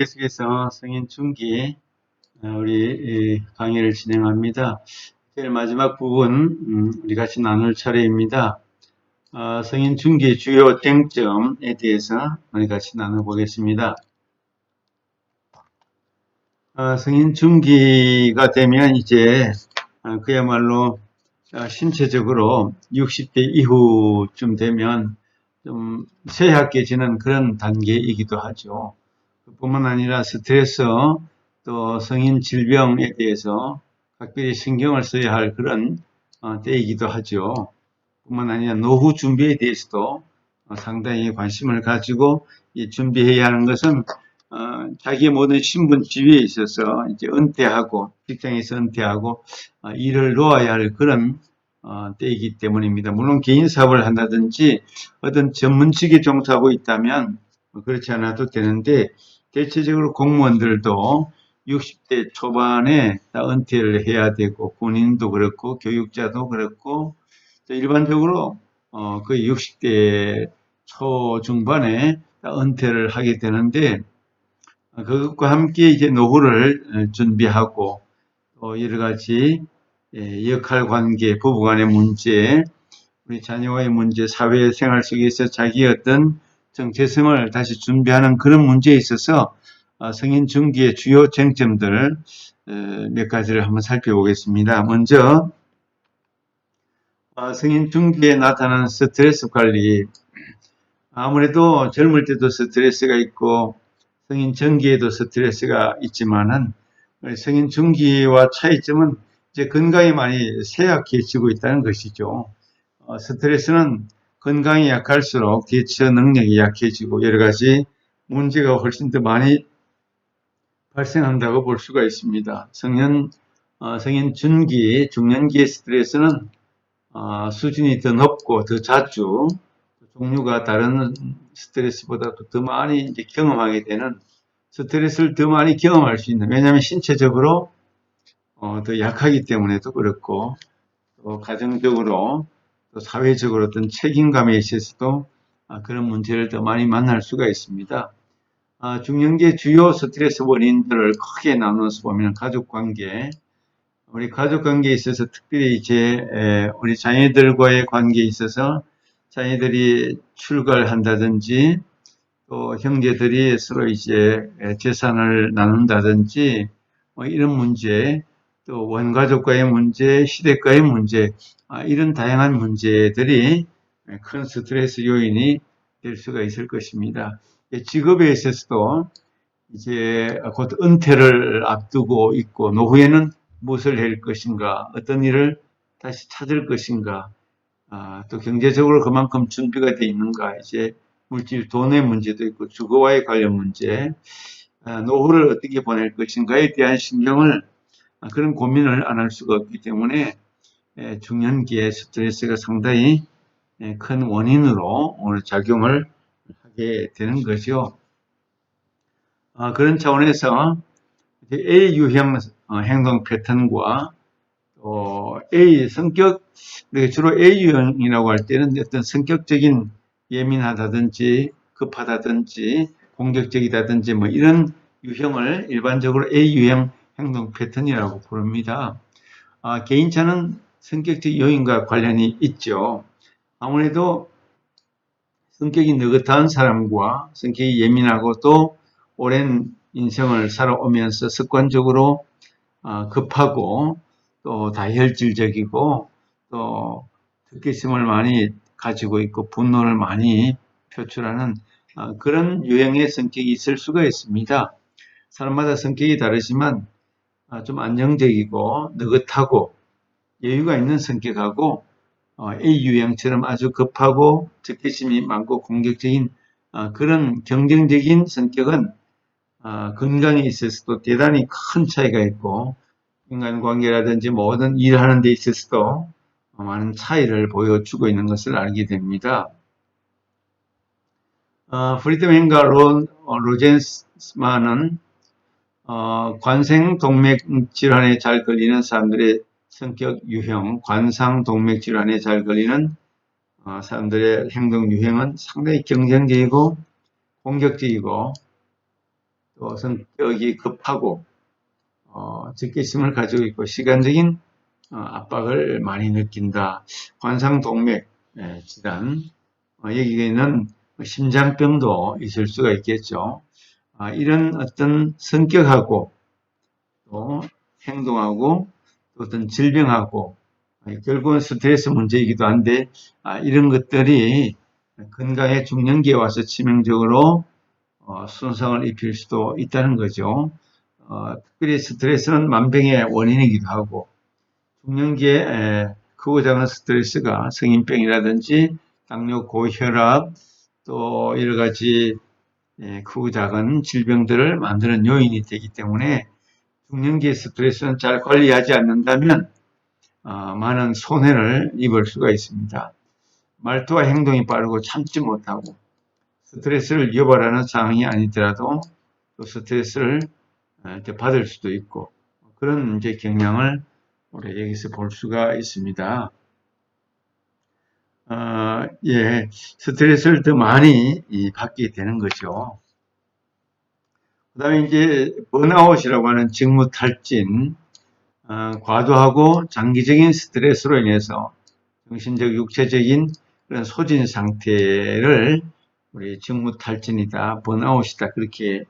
계속해서 성인 중기 우리 강의를 진행합니다. 제일 마지막 부분 우리 같이 나눌 차례입니다. 성인 중기의 주요 쟁점에 대해서 우리 같이 나눠보겠습니다. 성인 중기가 되면 이제 그야말로 신체적으로 60대 이후쯤 되면 좀 쇠약해지는 그런 단계이기도 하죠. 뿐만 아니라 스트레스 또 성인 질병에 대해서 각별히 신경을 써야 할 그런 때이기도 하죠. 뿐만 아니라 노후 준비에 대해서도 상당히 관심을 가지고 준비해야 하는 것은 자기의 모든 신분 지위에 있어서 이제 은퇴하고 직장에서 은퇴하고 일을 놓아야 할 그런 때이기 때문입니다. 물론 개인 사업을 한다든지 어떤 전문직에 종사하고 있다면 그렇지 않아도 되는데 대체적으로 공무원들도 60대 초반에 다 은퇴를 해야 되고 군인도 그렇고 교육자도 그렇고 일반적으로 거의 60대 초중반에 은퇴를 하게 되는데 그것과 함께 이제 노후를 준비하고 또 여러 가지 역할 관계, 부부간의 문제, 우리 자녀와의 문제, 사회생활 속에서 자기의 어떤 정체성을 다시 준비하는 그런 문제에 있어서 성인 중기의 주요 쟁점들 몇 가지를 한번 살펴보겠습니다. 먼저 성인 중기에 나타나는 스트레스 관리. 아무래도 젊을 때도 스트레스가 있고 성인 전기에도 스트레스가 있지만은 성인 중기와 차이점은 이제 건강이 많이 쇠약해지고 있다는 것이죠. 스트레스는 건강이 약할수록 대처 능력이 약해지고 여러 가지 문제가 훨씬 더 많이 발생한다고 볼 수가 있습니다. 성인 중년기의 스트레스는 수준이 더 높고 더 잦죠. 종류가 다른 스트레스보다도 더 많이 이제 경험하게 되는 스트레스를 더 많이 경험할 수 있는, 왜냐하면 신체적으로 더 약하기 때문에도 그렇고 또 가정적으로 또 사회적으로 어떤 책임감에 있어서도 그런 문제를 더 많이 만날 수가 있습니다. 중년기의 주요 스트레스 원인들을 크게 나눠서 보면 가족관계, 우리 가족관계에 있어서 특별히 이제 우리 자녀들과의 관계에 있어서 자녀들이 출가를 한다든지 또 형제들이 서로 이제 재산을 나눈다든지 뭐 이런 문제, 또 원가족과의 문제, 시댁과의 문제, 이런 다양한 문제들이 큰 스트레스 요인이 될 수가 있을 것입니다. 직업에 있어서도 이제 곧 은퇴를 앞두고 있고 노후에는 무엇을 할 것인가, 어떤 일을 다시 찾을 것인가, 또 경제적으로 그만큼 준비가 되어 있는가, 이제 물질 돈의 문제도 있고 주거와의 관련 문제, 노후를 어떻게 보낼 것인가에 대한 신경을 그런 고민을 안 할 수가 없기 때문에 중년기의 스트레스가 상당히 큰 원인으로 작용을 하게 되는 거죠. 그런 차원에서 A 유형 행동 패턴과 A 성격, 주로 A 유형이라고 할 때는 어떤 성격적인 예민하다든지 급하다든지 공격적이다든지 뭐 이런 유형을 일반적으로 A 유형 행동 패턴이라고 부릅니다. 개인차는 성격적 요인과 관련이 있죠. 아무래도 성격이 느긋한 사람과 성격이 예민하고 또 오랜 인생을 살아오면서 습관적으로 급하고 또 다혈질적이고 또 특기심을 많이 가지고 있고 분노를 많이 표출하는 그런 유형의 성격이 있을 수가 있습니다. 사람마다 성격이 다르지만 좀 안정적이고 느긋하고 여유가 있는 성격하고 A 유형처럼 아주 급하고 적개심이 많고 공격적인 그런 경쟁적인 성격은 건강에 있어서도 대단히 큰 차이가 있고 인간관계라든지 모든 일하는 데 있어서도 많은 차이를 보여주고 있는 것을 알게 됩니다. 프리드맨과 로젠스만은 관생동맥 질환에 잘 걸리는 사람들의 성격 유형, 관상동맥 질환에 잘 걸리는 사람들의 행동 유형은 상당히 경쟁적이고 공격적이고 또 성격이 급하고 적개심을 가지고 있고 시간적인 압박을 많이 느낀다. 관상동맥 질환, 여기에는 심장병도 있을 수가 있겠죠. 이런 어떤 성격하고 또 행동하고 또 어떤 질병하고 결국은 스트레스 문제이기도 한데 이런 것들이 건강에 중년기에 와서 치명적으로 손상을 입힐 수도 있다는 거죠. 특별히 스트레스는 만병의 원인이기도 하고 중년기에 크고 작은 스트레스가 성인병이라든지 당뇨, 고혈압 또 여러 가지 크고 작은 질병들을 만드는 요인이 되기 때문에 중년기의 스트레스는 잘 관리하지 않는다면 많은 손해를 입을 수가 있습니다. 말투와 행동이 빠르고 참지 못하고 스트레스를 유발하는 상황이 아니더라도 또 스트레스를 받을 수도 있고 그런 이제 경향을 우리 여기서 볼 수가 있습니다. 스트레스를 더 많이 받게 되는 거죠. 그 다음에 이제 번아웃이라고 하는 직무탈진, 과도하고 장기적인 스트레스로 인해서 정신적, 육체적인 그런 소진 상태를 우리 직무탈진이다, 번아웃이다 그렇게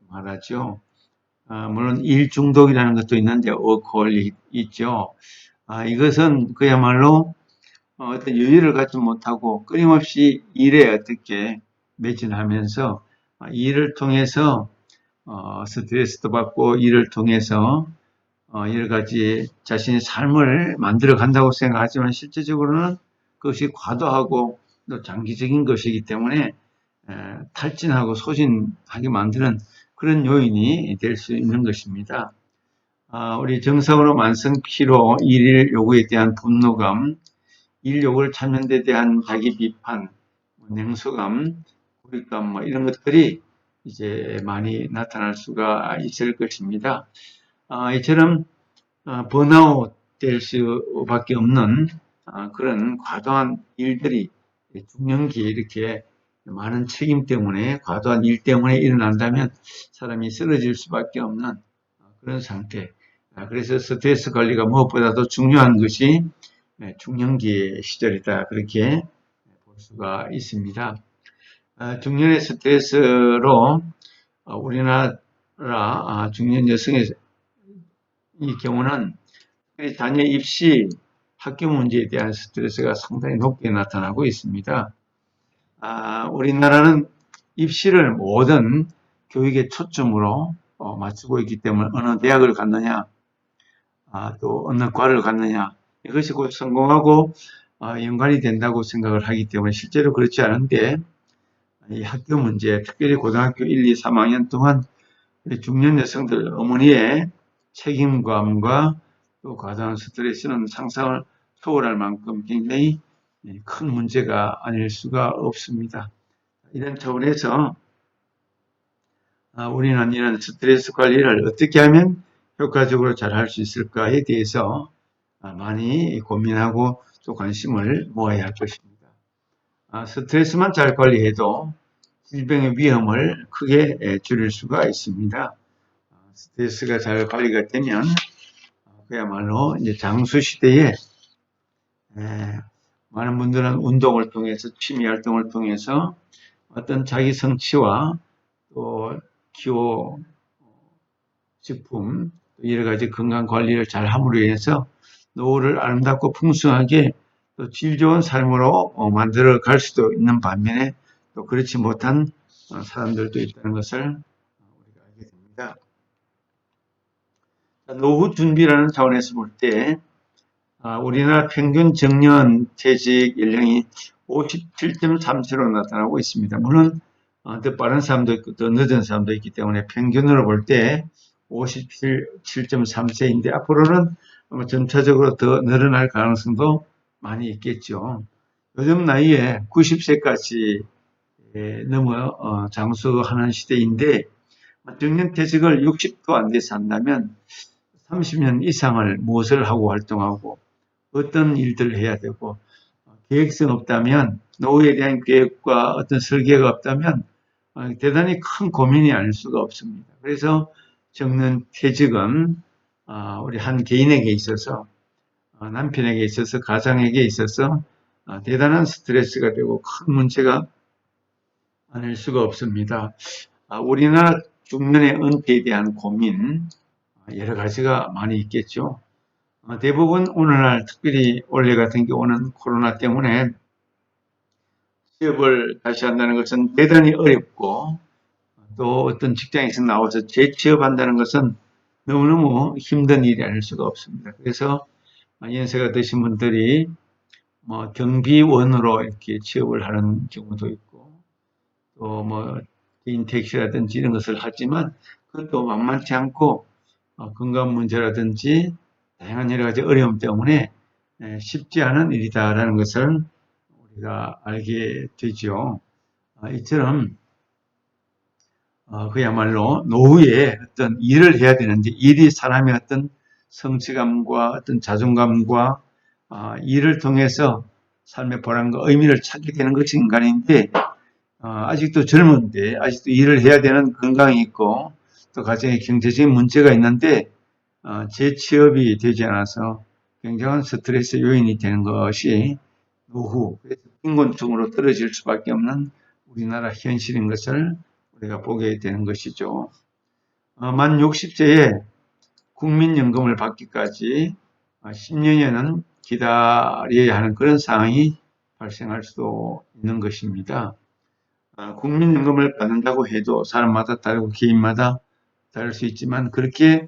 말하죠. 물론 일 중독이라는 것도 있는데 워커홀릭 있죠. 이것은 그야말로 어떤 여유를 갖지 못하고 끊임없이 일에 어떻게 매진하면서 일을 통해서 스트레스도 받고 일을 통해서 여러 가지 자신의 삶을 만들어 간다고 생각하지만 실제적으로는 그것이 과도하고 또 장기적인 것이기 때문에 탈진하고 소진하게 만드는 그런 요인이 될 수 있는 것입니다. 우리 정상으로 만성 피로, 일일 요구에 대한 분노감, 일 요구를 찾는 데 대한 자기 비판, 냉소감, 고립감 이런 것들이 이제 많이 나타날 수가 있을 것입니다. 이처럼 번아웃 될 수밖에 없는 그런 과도한 일들이 중년기에 이렇게 많은 책임 때문에 과도한 일 때문에 일어난다면 사람이 쓰러질 수밖에 없는 그런 상태. 그래서 스트레스 관리가 무엇보다도 중요한 것이 중년기 시절이다 그렇게 볼 수가 있습니다. 중년의 스트레스로 우리나라 중년 여성의 이 경우는 자녀 입시, 학교 문제에 대한 스트레스가 상당히 높게 나타나고 있습니다. 우리나라는 입시를 모든 교육의 초점으로 맞추고 있기 때문에 어느 대학을 갔느냐, 또 어느 과를 갔느냐, 이것이 곧 성공하고 연관이 된다고 생각을 하기 때문에 실제로 그렇지 않은데 이 학교 문제, 특별히 고등학교 1, 2, 3학년 동안 중년 여성들 어머니의 책임감과 또 과다한 스트레스는 상상을 초월할 만큼 굉장히 큰 문제가 아닐 수가 없습니다. 이런 차원에서 우리는 이런 스트레스 관리를 어떻게 하면 효과적으로 잘 할 수 있을까에 대해서 많이 고민하고 또 관심을 모아야 할 것입니다. 스트레스만 잘 관리해도 질병의 위험을 크게 줄일 수가 있습니다. 스트레스가 잘 관리가 되면 그야말로 이제 장수 시대에 많은 분들은 운동을 통해서 취미 활동을 통해서 어떤 자기 성취와 또 기호 식품 여러 가지 건강 관리를 잘 함으로 인해서 노후를 아름답고 풍성하게 또 질 좋은 삶으로 만들어 갈 수도 있는 반면에 또 그렇지 못한 사람들도 있다는 것을 우리가 알게 됩니다. 노후 준비라는 차원에서 볼 때 우리나라 평균 정년 퇴직 연령이 57.3세로 나타나고 있습니다. 물론 더 빠른 사람도 있고 더 늦은 사람도 있기 때문에 평균으로 볼 때 57.3세인데 앞으로는 점차적으로 더 늘어날 가능성도 많이 있겠죠. 요즘 나이에 90세까지 넘어 장수하는 시대인데 정년퇴직을 60도 안 돼서 한다면 30년 이상을 무엇을 하고 활동하고 어떤 일들을 해야 되고 계획성 없다면 노후에 대한 계획과 어떤 설계가 없다면 대단히 큰 고민이 아닐 수가 없습니다. 그래서 적는 퇴직은 우리 한 개인에게 있어서 남편에게 있어서 가장에게 있어서 대단한 스트레스가 되고 큰 문제가 아닐 수가 없습니다. 우리나라 중년의 은퇴에 대한 고민 여러 가지가 많이 있겠죠. 대부분 오늘날 특별히 올해 같은 경우는 코로나 때문에 취업을 다시 한다는 것은 대단히 어렵고 또 어떤 직장에서 나와서 재취업한다는 것은 너무너무 힘든 일이 아닐 수가 없습니다. 그래서 연세가 드신 분들이 경비원으로 이렇게 취업을 하는 경우도 있고 또 개인 택시라든지 이런 것을 하지만 그것도 만만치 않고 건강 문제라든지 다양한 여러 가지 어려움 때문에 쉽지 않은 일이다라는 것을 우리가 알게 되죠. 이처럼 그야말로 노후에 어떤 일을 해야 되는데 일이 사람의 어떤 성취감과 어떤 자존감과 일을 통해서 삶의 보람과 의미를 찾게 되는 것이 인간인데 아직도 젊은데 아직도 일을 해야 되는 건강이 있고 또 가정에 경제적인 문제가 있는데 재취업이 되지 않아서 굉장한 스트레스 요인이 되는 것이 노후, 그래서 빈곤층으로 떨어질 수밖에 없는 우리나라 현실인 것을 우리가 보게 되는 것이죠. 만 60세에 국민연금을 받기까지 10년여는 기다려야 하는 그런 상황이 발생할 수도 있는 것입니다. 국민연금을 받는다고 해도 사람마다 다르고 개인마다 다를 수 있지만 그렇게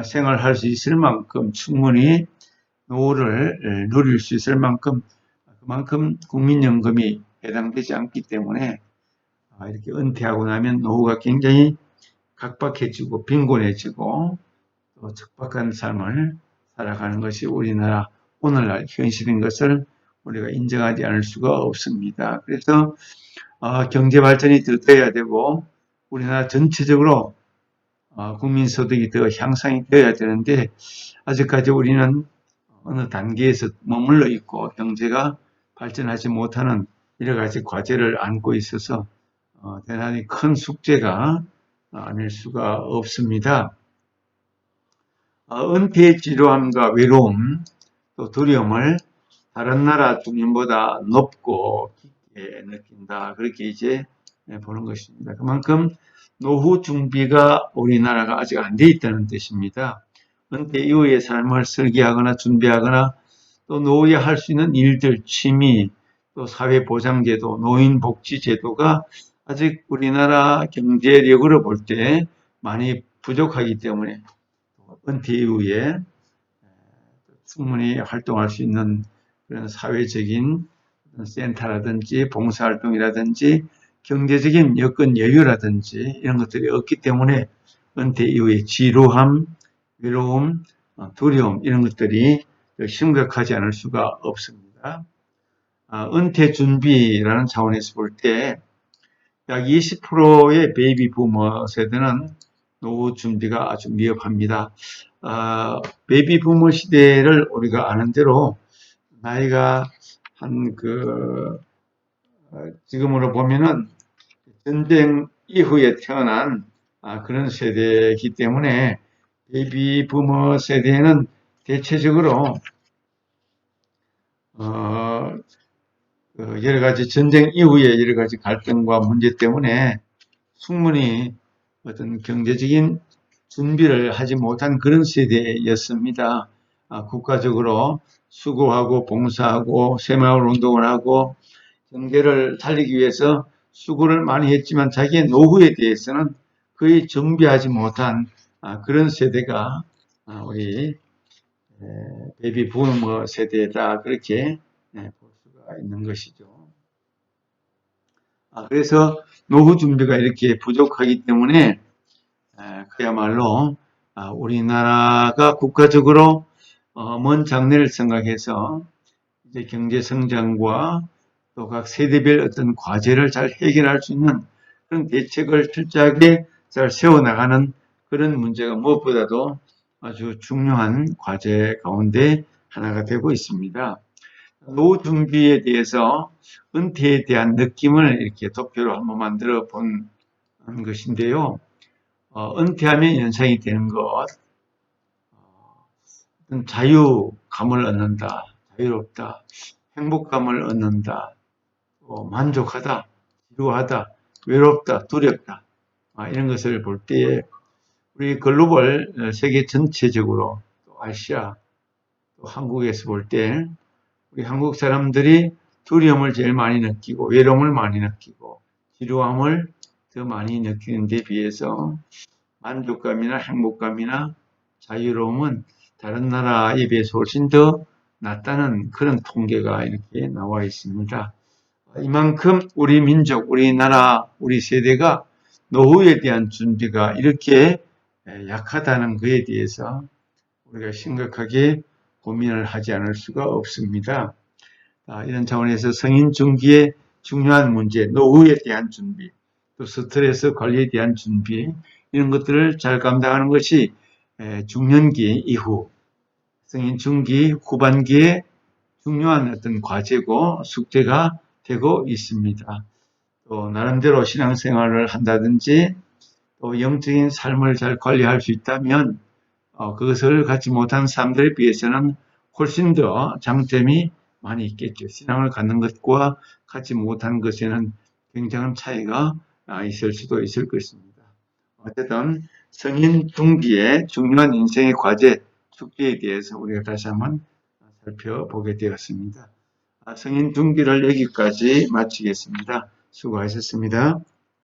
생활할 수 있을 만큼 충분히 노후를 누릴 수 있을 만큼 그만큼 국민연금이 해당되지 않기 때문에 이렇게 은퇴하고 나면 노후가 굉장히 각박해지고 빈곤해지고 또 척박한 삶을 살아가는 것이 우리나라 오늘날 현실인 것을 우리가 인정하지 않을 수가 없습니다. 그래서 경제 발전이 더 돼야 되고 우리나라 전체적으로 국민소득이 더 향상이 되어야 되는데 아직까지 우리는 어느 단계에서 머물러 있고 경제가 발전하지 못하는 여러 가지 과제를 안고 있어서 대단히 큰 숙제가 아닐 수가 없습니다. 은퇴의 지루함과 외로움 또 두려움을 다른 나라 중년보다 높고 깊게 느낀다. 그렇게 이제 보는 것입니다. 그만큼 노후 준비가 우리나라가 아직 안 돼 있다는 뜻입니다. 은퇴 이후의 삶을 설계하거나 준비하거나 또 노후에 할 수 있는 일들, 취미, 또 사회보장제도, 노인복지제도가 아직 우리나라 경제력으로 볼 때 많이 부족하기 때문에 은퇴 이후에 충분히 활동할 수 있는 그런 사회적인 센터라든지 봉사활동이라든지 경제적인 여건 여유라든지 이런 것들이 없기 때문에 은퇴 이후에 지루함, 외로움, 두려움 이런 것들이 심각하지 않을 수가 없습니다. 은퇴 준비라는 차원에서 볼 때 약 20%의 베이비 부머 세대는 노후 준비가 아주 미흡합니다. 베이비 부머 시대를 우리가 아는 대로 나이가 지금으로 보면은 전쟁 이후에 태어난 그런 세대이기 때문에 베이비 부머 세대는 대체적으로 여러 가지 전쟁 이후에 여러 가지 갈등과 문제 때문에 충분히 어떤 경제적인 준비를 하지 못한 그런 세대였습니다. 국가적으로 수고하고 봉사하고 새마을운동을 하고 경제를 살리기 위해서 수고를 많이 했지만 자기의 노후에 대해서는 거의 준비하지 못한 그런 세대가 우리 베이비 부머 세대다 그렇게 볼 수가 있는 것이죠. 그래서 노후 준비가 이렇게 부족하기 때문에 그야말로 우리나라가 국가적으로 먼 장래를 생각해서 이제 경제 성장과 또 각 세대별 어떤 과제를 잘 해결할 수 있는 그런 대책을 철저하게 잘 세워나가는 그런 문제가 무엇보다도 아주 중요한 과제 가운데 하나가 되고 있습니다. 노후 준비에 대해서 은퇴에 대한 느낌을 이렇게 도표로 한번 만들어 본 것인데요. 은퇴하면 연상이 되는 것, 자유감을 얻는다, 자유롭다, 행복감을 얻는다, 만족하다, 지루하다, 외롭다, 두렵다, 이런 것을 볼 때에 우리 글로벌 세계 전체적으로 또 아시아, 또 한국에서 볼 때 우리 한국 사람들이 두려움을 제일 많이 느끼고 외로움을 많이 느끼고 지루함을 더 많이 느끼는 데 비해서 만족감이나 행복감이나 자유로움은 다른 나라에 비해서 훨씬 더 낮다는 그런 통계가 이렇게 나와 있습니다. 이만큼 우리 민족, 우리나라, 우리 세대가 노후에 대한 준비가 이렇게 약하다는 것에 대해서 우리가 심각하게 고민을 하지 않을 수가 없습니다. 이런 차원에서 성인 중기의 중요한 문제, 노후에 대한 준비, 또 스트레스 관리에 대한 준비, 이런 것들을 잘 감당하는 것이 중년기 이후, 성인 중기 후반기에 중요한 어떤 과제고 숙제가 되고 있습니다. 또 나름대로 신앙생활을 한다든지 또 영적인 삶을 잘 관리할 수 있다면 그것을 갖지 못한 사람들에 비해서는 훨씬 더 장점이 많이 있겠죠. 신앙을 갖는 것과 갖지 못한 것에는 굉장한 차이가 있을 수도 있을 것입니다. 어쨌든 성인 중기의 중요한 인생의 과제, 숙제에 대해서 우리가 다시 한번 살펴보게 되었습니다. 성인 중기를 여기까지 마치겠습니다. 수고하셨습니다.